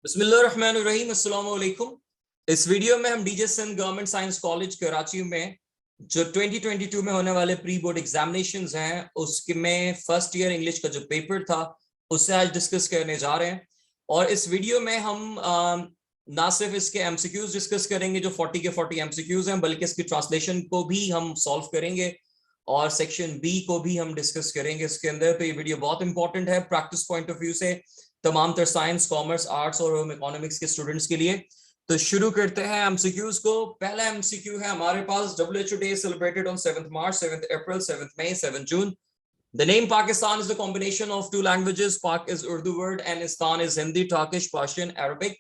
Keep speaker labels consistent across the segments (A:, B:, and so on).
A: बिस्मिल्लाहिर्रहमानिर्रहीम, अस्सलाम वालेकुम। इस वीडियो में हम DJ Sindh government science college Karachi में जो 2022 में होने वाले प्री बोर्ड एग्जामिनेशंस हैं उसके में फर्स्ट ईयर इंग्लिश का जो पेपर था उससे आज डिस्कस करने जा रहे हैं। और इस वीडियो में हम ना सिर्फ इसके एमसीक्यूज डिस्कस करेंगे जो 40 के 40 एमसीक्यूज हैं, बल्कि इसकी ट्रांसलेशन को भी हम सॉल्व करेंगे और सेक्शन बी को भी हम डिस्कस करेंगे इसके अंदर। तो ये वीडियो बहुत इंपॉर्टेंट है प्रैक्टिस पॉइंट ऑफ व्यू से, तमाम तर साइंस, कॉमर्स, आर्ट्स और होम इकोनॉमिक्स के स्टूडेंट्स के लिए। तो शुरू करते हैं एमसीक्यूज को। पहला एमसीक्यू है हमारे पास, WHO day celebrated on 7th March, 7th April, 7th May, 7th June. The name Pakistan is the combination of two languages. Pak is Urdu word and Istan is Hindi, Turkish, Persian, Arabic.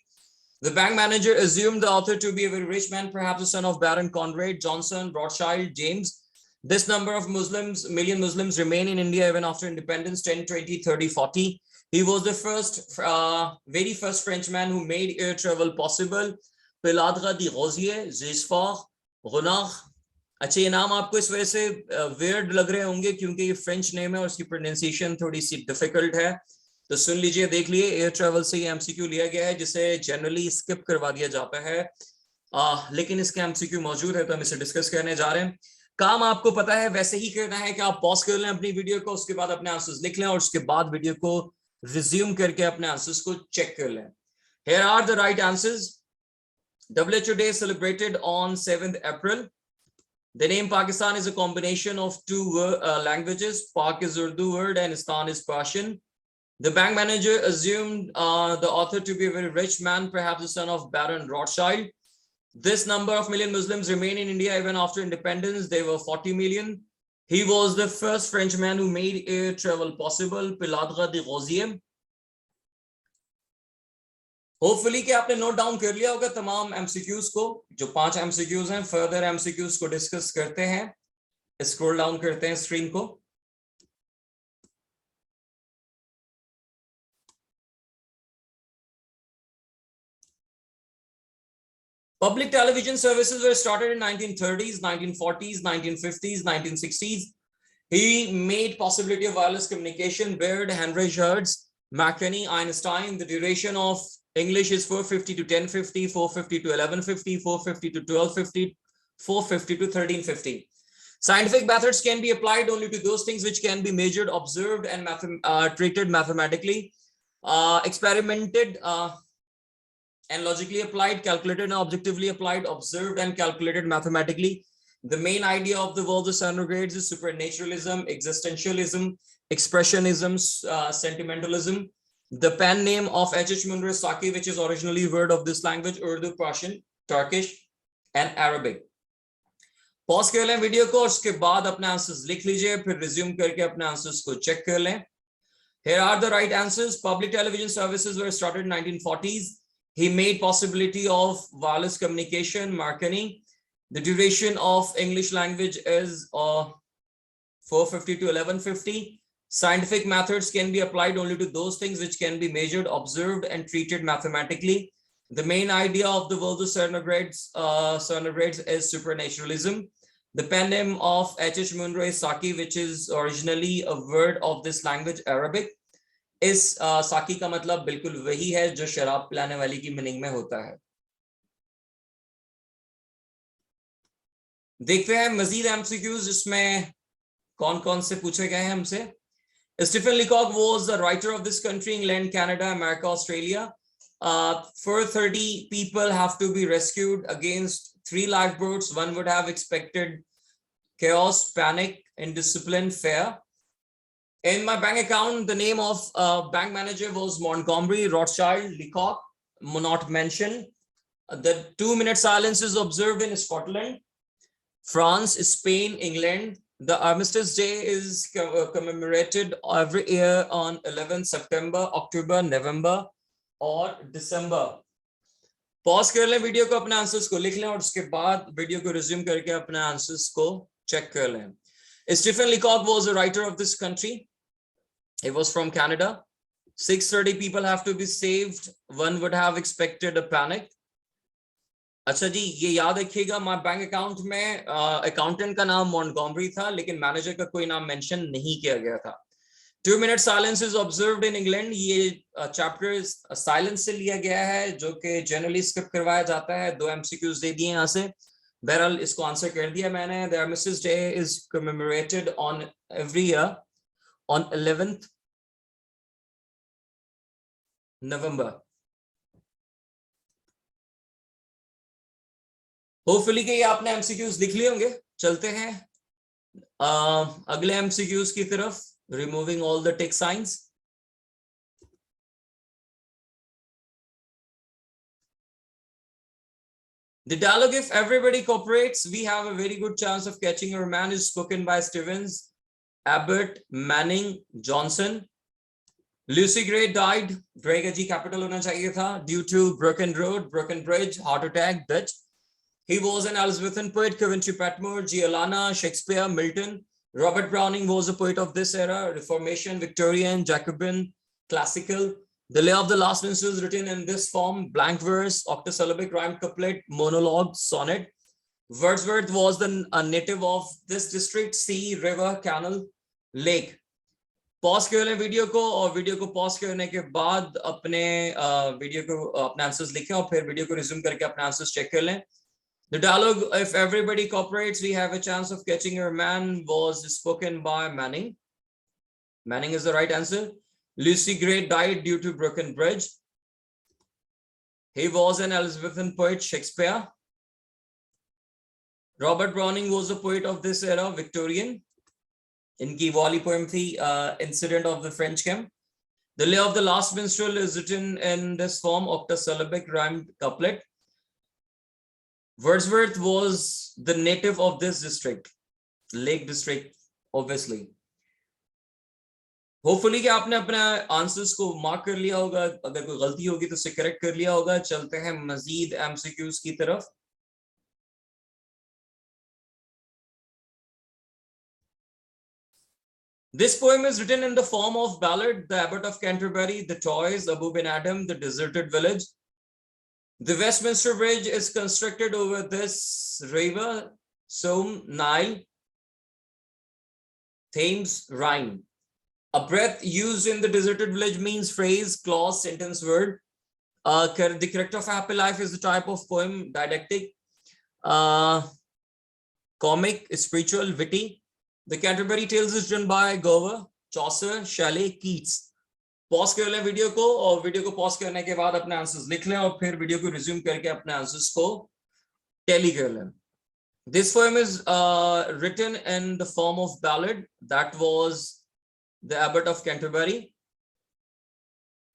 A: The bank manager assumed the author to be a very rich man, perhaps the son of Baron Conrad, Johnson, Rothschild, James. This number of million Muslims remain in India even after independence, 10, 20, 30, 40. He was the very first Frenchman who made air travel possible. Piladra di Rosier, Zisfar, Ronard. अच्छा, ये नाम आपको इस वजह से weird लग रहे होंगे क्योंकि ये फ्रेंच नेम है और उसकी प्रोनाउंसिएशन थोड़ी सी डिफिकल्ट है। तो सुन लीजिए, देख लिए, एयर ट्रैवल से ये एमसीक्यू लिया गया है जिसे जनरली स्किप करवा दिया जाता है, लेकिन इसके एमसीक्यू मौजूद है तो हम इसे डिस्कस करने जा रहे हैं। काम आपको पता है, वैसे ही करना है कि आप पॉज कर लें अपनी वीडियो को, उसके बाद अपने आंसर्स लिख लें और उसके बाद वीडियो को रिज्यूम करके अपने आंसर्स को चेक कर लें। Here are the right answers. WHO Day celebrated on 7th April. The name Pakistan is a combination of two languages. Pak is Urdu word and Istan is Persian. The bank manager assumed the author to be a very rich man, perhaps the son of Baron Rothschild. This number of million Muslims remain in India even after independence. They were 40 million. He was the first Frenchman who made air travel possible. Piladra de Rosier. Hopefully कि आपने note down कर लिया होगा तमाम MCQs को। जो 5 MCQs हैं, further MCQs को डिस्कस करते हैं। स्क्रॉल डाउन करते हैं स्क्रीन को। Public television services were started in 1930s, 1940s, 1950s, 1960s. He made possibility of wireless communication. Baird, Henry Hertz, Marconi, Einstein. The duration of English is 450 to 1050, 450 to 1150, 450 to 1250, 450 to 1350. Scientific methods can be applied only to those things which can be measured, observed, and treated mathematically. Experimented and logically applied, calculated and objectively applied, observed and calculated mathematically. The main idea of the world of surrogates is supernaturalism, existentialism, expressionism, sentimentalism. The pen name of H.H. Munro is Saki, which is originally word of this language, Urdu, Persian, Turkish, and Arabic. Pause कर लें video को और उसके बाद अपने answers लिख लीजिए, फिर रिज्यूम करके अपने आंसर्स को चेक कर लें। Here are the right answers. Public television services were started in 1940s. He made possibility of wireless communication, Marconi. The duration of English language is 450 to 1150. Scientific methods can be applied only to those things which can be measured, observed, and treated mathematically. The main idea of the world of surrogates is supernaturalism. The pen name of H.H. Munro is Saki, which is originally a word of this language, Arabic. इस साकी का मतलब बिल्कुल वही है जो शराब पिलाने वाली की मीनिंग में होता है। देखते हैं मजीद एमसीक्यूज जिसमें कौन कौन से पूछे गए हैं हमसे। Stephen Leacock was the writer of this country, England, Canada, America, Australia. 430 people have to be rescued against 3 lifeboats. One would have expected chaos, panic, indiscipline, fear. In my bank account, the name of bank manager was Montgomery, Rothschild, Leacock, not mentioned. The 2-minute silence is observed in Scotland, France, Spain, England. The Armistice Day is commemorated every year on 11th September, October, November और December. Pause कर लें video को, अपने answers को लिख लें और उसके बाद वीडियो को रिज्यूम करके अपने आंसर्स को चेक कर लें। Stephen Leacock was a writer of this country. He was from Canada. 630 people have to be saved. One would have expected a panic. अच्छा जी, ये याद रखिएगा, माय बैंक अकाउंट में अकाउंटेंट का नाम मॉन्टगोमरी था लेकिन मैनेजर का कोई नाम मेंशन नहीं किया गया था। 2 minute silence is observed in England. ये chapter silence से लिया गया है, जो कि generally skip करवाया जाता है. 2 MCQs दे दिए यहाँ से. बहरहाल इसको आंसर कर दिया मैंने. The Armistice Day is commemorated on every year on 11th November. Hopefully कि ये आपने MCQs लिख लिए होंगे. चलते हैं अगले MCQs की तरफ. Removing all the tick signs. The dialogue, if everybody cooperates, we have a very good chance of catching your man, is spoken by Stevens, Abbott, Manning, Johnson. Lucy Gray died, Gray का जी capital होना चाहिए था, due to broken road, broken bridge, heart attack, death. He was an Elizabethan poet, Coventry Patmore, G. Alana, Shakespeare, Milton. Robert Browning was a poet of this era, Reformation, Victorian, Jacobin, classical. The Lay of the Last Minstrel is written in this form: blank verse, octosyllabic rhymed couplet, monologue, sonnet. Wordsworth was a native of this district: sea, river, canal, lake. Pause कर लें video को, और video को pause करने के बाद अपने video को अपने आंसर्स लिखें, और फिर वीडियो को रिज्यूम करके अपने आंसर्स चेक कर लें. The dialogue, if everybody cooperates, we have a chance of catching your man, was spoken by Manning. Manning is the right answer. Lucy Gray died due to broken bridge. He was an Elizabethan poet, Shakespeare. Robert Browning was a poet of this era, Victorian. इनकी वाली poem थी Incident of the French Camp. The Lay of the Last Minstrel is written in this form, octosyllabic rhymed couplet. Wordsworth was the native of this district, Lake District, obviously. Hopefully कि आपने अपने answers को mark कर लिया होगा. अगर कोई गलती होगी तो उसे करेक्ट कर लिया होगा. चलते हैं मजीद MCQs की तरफ. This poem is written in the form of ballad: the Abbot of Canterbury, the Toys, Abu bin Adam, the Deserted Village. The Westminster Bridge is constructed over this river: Somme, Nile, Thames, Rhine. A breath used in the Deserted Village means phrase, clause, sentence, word. The Character of Happy Life is the type of poem: didactic, comic, spiritual, witty. The Canterbury Tales is written by Govt, Chaucer, Shelley, Keats. Pause कर लें video को, और video को pause करने के बाद अपने answers लिख लें, और फिर वीडियो को रिज्यूम करके अपने आंसर्स को टैली कर लें. This poem is written in the form of ballad. That was the Abbot of Canterbury.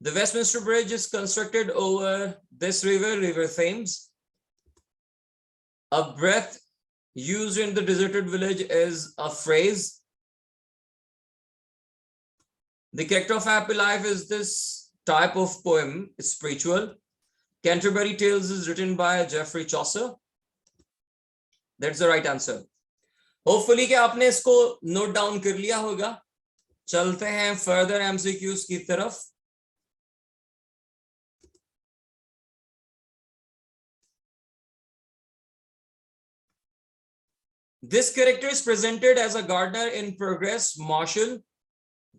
A: The Westminster Bridge is constructed over this river, River Thames. A breath used in the Deserted Village is a phrase. The Character of Happy Life is this type of poem, spiritual. Canterbury Tales is written by Geoffrey Chaucer. That's the right answer. Hopefully कि आपने इसको note down कर लिया होगा. चलते हैं further MCQs की तरफ. This character is presented as a gardener in progress, marshal,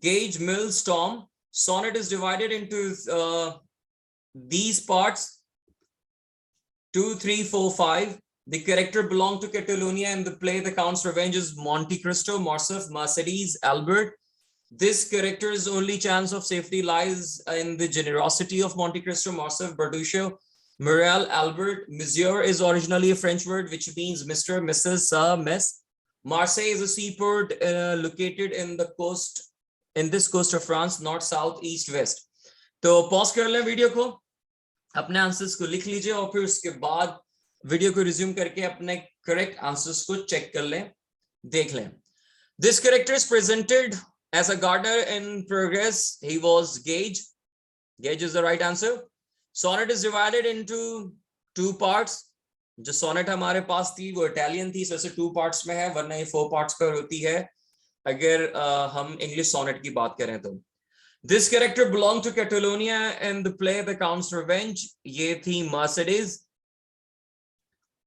A: gauge, mill, storm. Sonnet is divided into these parts: 2, 3, 4, 5. The character belonged to Catalonia in the play The Count's Revenge is Monte Cristo, Morcerf, Mercedes, Albert. This character's only chance of safety lies in the generosity of Monte Cristo, Morcerf, Bertuccio, Morel, Albert. Monsieur is originally a French word which means Mr., Mrs., Sir, Miss. Marseille is a seaport located in the coast, in this coast of France, north, south, east, west. तो pause कर लें video को, अपने answers को लिख लीजिए, और फिर उसके बाद वीडियो को रिज्यूम करके अपने करेक्ट आंसर्स को चेक कर लें, देख लें. This character is presented as a gardener in progress. He was Gage. Gage is the right answer. Sonnet is divided into 2 parts. जो sonnet हमारे पास थी वो Italian थी, वैसे 2 parts में है, वरना ये 4 parts पर होती है अगर हम English sonnet की बात करें तो. This character belonged to Catalonia in the play The Count's Revenge. ये थी Mercedes.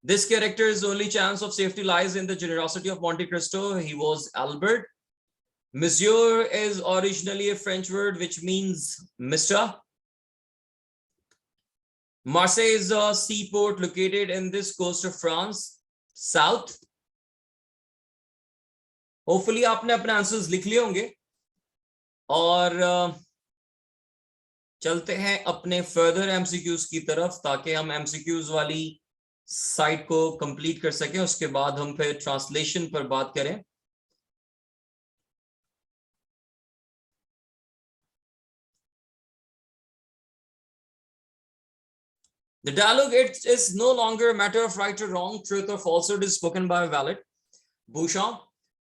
A: This character's only chance of safety lies in the generosity of Monte Cristo. He was Albert. Monsieur is originally a French word which means Mr. Marseille is a seaport located in this coast of France, south. Hopefully आपने अपने answers लिख लिए होंगे और चलते हैं अपने further MCQs की तरफ ताकि हम एमसीक्यूज वाली साइट को कंप्लीट कर सकें, उसके बाद हम फिर ट्रांसलेशन पर बात करें। The dialogue, it is no longer a matter of right or wrong, truth or falsehood is spoken by a valet. Beauchamp,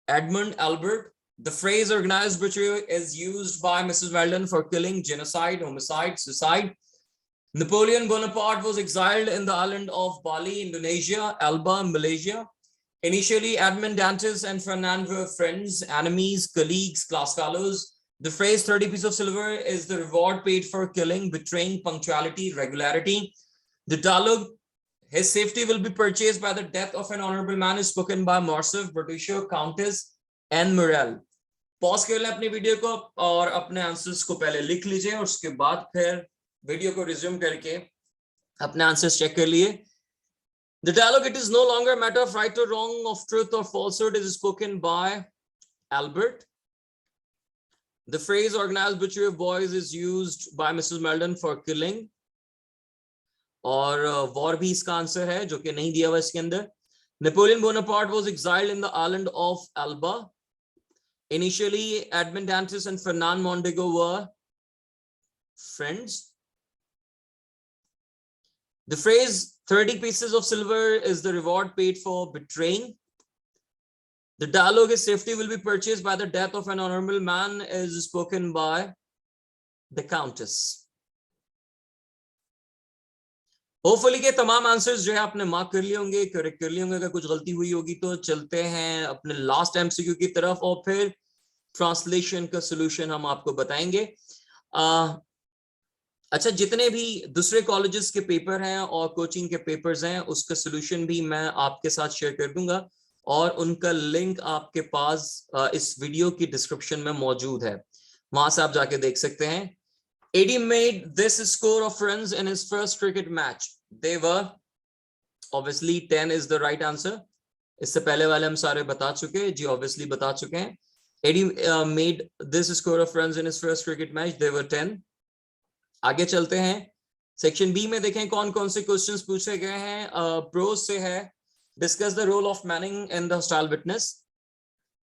A: Edmund, Albert. The phrase organized betrayal is used by Mrs. Weldon for killing, genocide, homicide, suicide. Napoleon Bonaparte was exiled in the island of Bali, Indonesia, Alba, Malaysia. Initially, Edmund Dantes and Fernand were friends, enemies, colleagues, class fellows. The phrase 30 pieces of silver is the reward paid for killing, betraying, punctuality, regularity. The dialogue, his safety will be purchased by the death of an honorable man, is spoken by Morcerf, Bertuccio, Countess, and Morel. Pause कर लें अपनी video को और अपने answers को पहले लिख लीजिए और उसके बाद फिर वीडियो को रिज्यूम करके अपने आंसर्स चेक कर लिए। The dialogue, it is no longer a matter of right or wrong, of truth or falsehood, is spoken by Albert. The phrase organized butchery of boys is used by Mrs. Meldon for killing. और war भी इसका answer है जो कि नहीं दिया हुआ इसके अंदर। Napoleon Bonaparte was exiled in the island of Elba. Initially, Edmund Dantes and Fernand Mondego were friends. The phrase 30 pieces of silver is the reward paid for betraying. The dialogue is safety will be purchased by the death of an honorable man is spoken by the Countess. Hopefully के तमाम answers जो है आपने mark कर लिए होंगे, correct कर लिए होंगे। अगर कुछ गलती हुई होगी तो चलते हैं अपने लास्ट एमसीक्यू की तरफ और फिर ट्रांसलेशन का सॉल्यूशन हम आपको बताएंगे। अच्छा, जितने भी दूसरे कॉलेजेस के पेपर हैं और कोचिंग के पेपर्स हैं उसका सॉल्यूशन भी मैं आपके साथ शेयर कर दूंगा और उनका लिंक आपके पास इस वीडियो की डिस्क्रिप्शन में मौजूद है, वहां से आप जाके देख सकते हैं। AD made this score of runs in his first cricket match. They were obviously 10 is the right answer. इससे पहले वाले हम सारे बता चुके जी, obviously बता चुके हैं। AD made this score of runs in his first cricket match. They were 10. आगे चलते हैं सेक्शन बी में, देखें कौन कौन से क्वेश्चंस पूछे गए हैं। प्रोज से है, discuss the role of Manning in the hostile witness.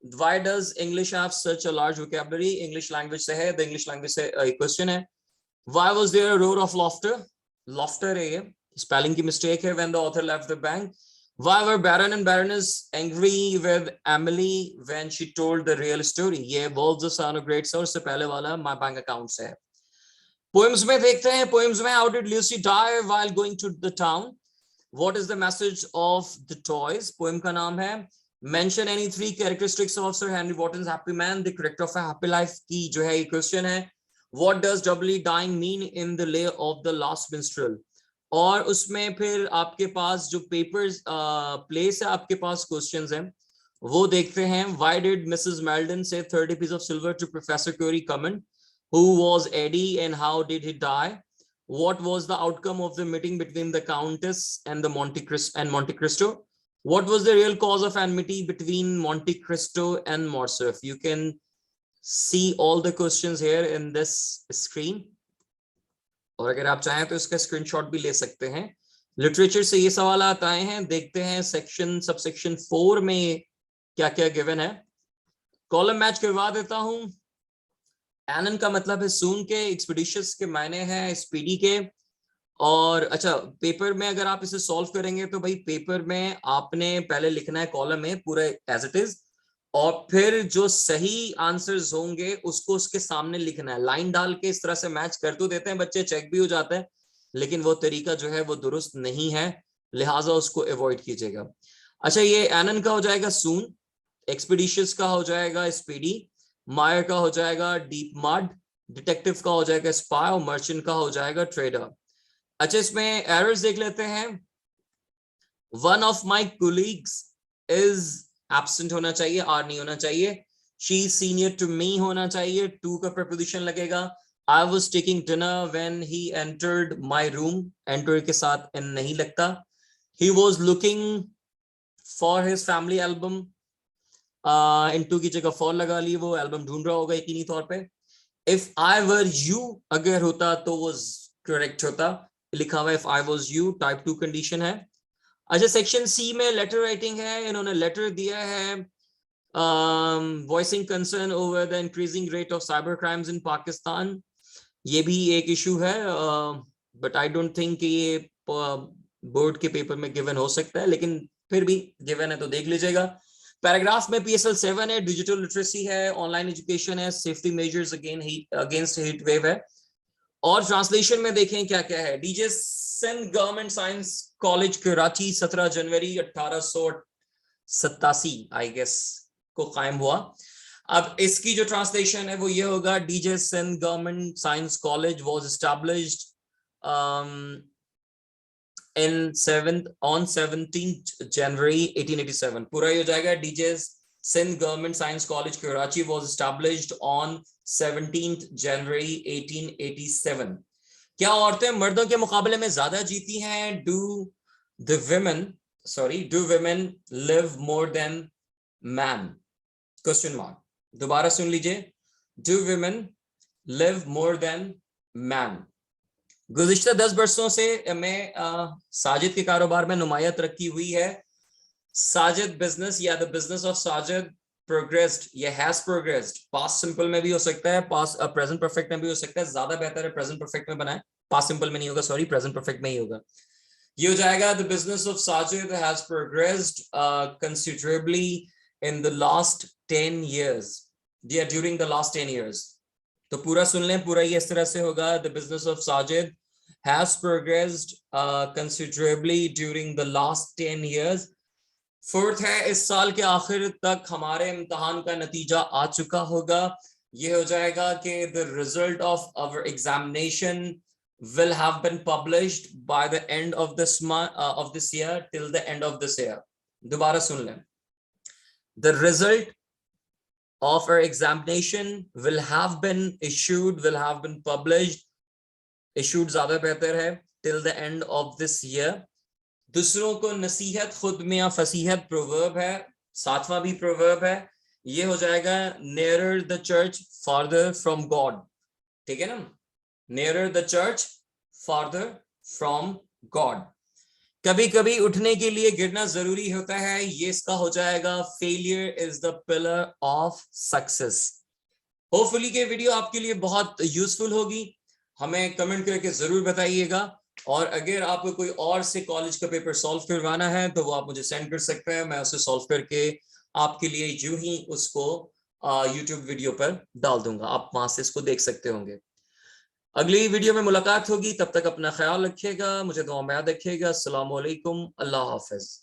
A: Why does English have such a large vocabulary? English language से है, the English language से एक क्वेश्चन है। Why was there a roar of laughter? Laughter है ये, spelling की mistake है, when the author left the bank. Why were Baron and Baroness angry with Emily when she told the real story? ये Wolves the son of great sir से पहले वाला my bank account से है। Poems में देखते हैं, poems में how did Lucy die while going to the town? What is the message of the toys? Poem का नाम है। Mention any 3 characteristics of Sir Henry Wotton's happy man, the character of a happy life की जो है ये question है। What does doubly dying mean in the lay of the last minstrel? और उसमें फिर आपके पास जो पेपर्स प्लेस है, आपके पास क्वेश्चंस हैं वो देखते हैं। Why did Mrs. Meldon say 30 pieces of silver to Professor Curie Cummins? Who was Eddie and how did he die? What was the outcome of the meeting between the Countess and the Monte Cristo? What was the real cause of enmity between Monte Cristo and Morcerf? You can see all the questions here in this screen. और अगर आप चाहें तो इसका screenshot भी ले सकते हैं। लिटरेचर से ये सवाल आए हैं, देखते हैं सेक्शन सबसेक्शन 4 में क्या क्या गिवन है। कॉलम मैच करवा देता हूं। एनन का मतलब है सून के, एक्सपीडिशियस के मायने हैं स्पीडी के। और अच्छा, पेपर में अगर आप इसे सॉल्व करेंगे तो भाई पेपर में आपने पहले लिखना है कॉलम में पूरा एज इट इज और फिर जो सही आंसर्स होंगे उसको उसके सामने लिखना है। लाइन डाल के इस तरह से मैच कर तो देते हैं बच्चे, चेक भी हो जाता है, लेकिन वो तरीका जो है वो दुरुस्त नहीं है, लिहाजा उसको अवॉइड कीजिएगा। अच्छा, ये एनन का हो जाएगा सून, एक्सपीडिशियस का हो जाएगा स्पीडी, मायर का हो जाएगा डीप मड, डिटेक्टिव का हो जाएगा स्पाई और मर्चेंट का हो जाएगा ट्रेडर। अच्छा, इसमें एरर्स देख लेते हैं। One of my colleagues is absent होना चाहिए, आर नहीं होना चाहिए। शी सीनियर टू मी होना चाहिए, टू का प्रपोजिशन लगेगा। I was taking dinner when he entered my room, enter के साथ n नहीं लगता। He was looking for his family album, into की जगह for लगा ली, वो एल्बम ढूंढ रहा होगा यकीनी तौर पे। If I were you अगर होता तो was correct होता, लिखा हुआ if I was you, type 2 condition है। अच्छा, सेक्शन सी में लेटर राइटिंग है, इन्होंने लेटर दिया है voicing concern over the increasing rate of cyber crimes इन पाकिस्तान। ये भी एक इशू है, बट आई डोंट थिंक कि ये बोर्ड के पेपर में गिवन हो सकता है, लेकिन फिर भी गिवन है तो देख लीजिएगा। पैराग्राफ में PSL 7 है, डिजिटल लिटरेसी है, ऑनलाइन एजुकेशन है, safety measures against heat wave है। और ट्रांसलेशन में देखें क्या क्या है। DJ Sindh government science college Karachi 17 जनवरी 1887 आई गेस को कायम हुआ। अब इसकी जो ट्रांसलेशन है वो ये होगा, DJ Sindh government science college was established on 17th January 1887। पूरा ही हो जाएगा, DJ Sindh government science college Karachi was established on 17th January 1887। क्या औरतें मर्दों के मुकाबले में ज्यादा जीती हैं? Do women live more than man? Question mark. दोबारा सुन लीजिए, do women live more than man? गुज़िश्ता 10 वर्षों से मैं साजिद के कारोबार में नुमाया तरक्की हुई है। साजिद बिजनेस या the business of Sajid progressed या हैज प्रोग्रेस्ड, पास्ट सिंपल में भी हो सकता है, पास्ट प्रेजेंट परफेक्ट में भी हो सकता है, ज्यादा बेहतर है प्रेजेंट परफेक्ट में बनाए, पास्ट सिंपल में नहीं होगा, सॉरी प्रेजेंट परफेक्ट में ही होगा। ये हो जाएगा, the business of Sajid has progressed considerably in the last 10 years, या ड्यूरिंग द लास्ट 10 years। तो पूरा सुन लें, पूरा ये इस तरह से होगा, the business of Sajid has progressed considerably during the last 10 years। Fourth है, इस साल के आखिर तक हमारे इम्तिहान का नतीजा आ चुका होगा। ये हो जाएगा कि the result of our examination will have been published by the end of this month of this year, till the end of this year। दोबारा सुन लें, the result of our examination will have been issued, will have been published, issued ज्यादा बेहतर है, till the end of this year। दूसरों को नसीहत खुद में या फसीहत प्रोवर्ब है, सातवां भी प्रोवर्ब है। ये हो जाएगा, nearer the church farther from God। ठीक है ना, nearer the church farther from God। कभी कभी उठने के लिए गिरना जरूरी होता है, ये इसका हो जाएगा, failure is the pillar of success। Hopefully के वीडियो आपके लिए बहुत यूजफुल होगी, हमें कमेंट करके जरूर बताइएगा। और अगर आपको कोई और से कॉलेज का पेपर सॉल्व करवाना है तो वो आप मुझे सेंड कर सकते हैं, मैं उसे सॉल्व करके आपके लिए यूं ही उसको यूट्यूब वीडियो पर डाल दूंगा, आप वहां से इसको देख सकते होंगे। अगली वीडियो में मुलाकात होगी, तब तक अपना ख्याल रखिएगा, मुझे दुआ में याद रखिएगा। अस्सलाम वालेकुम, अल्लाह हाफिज।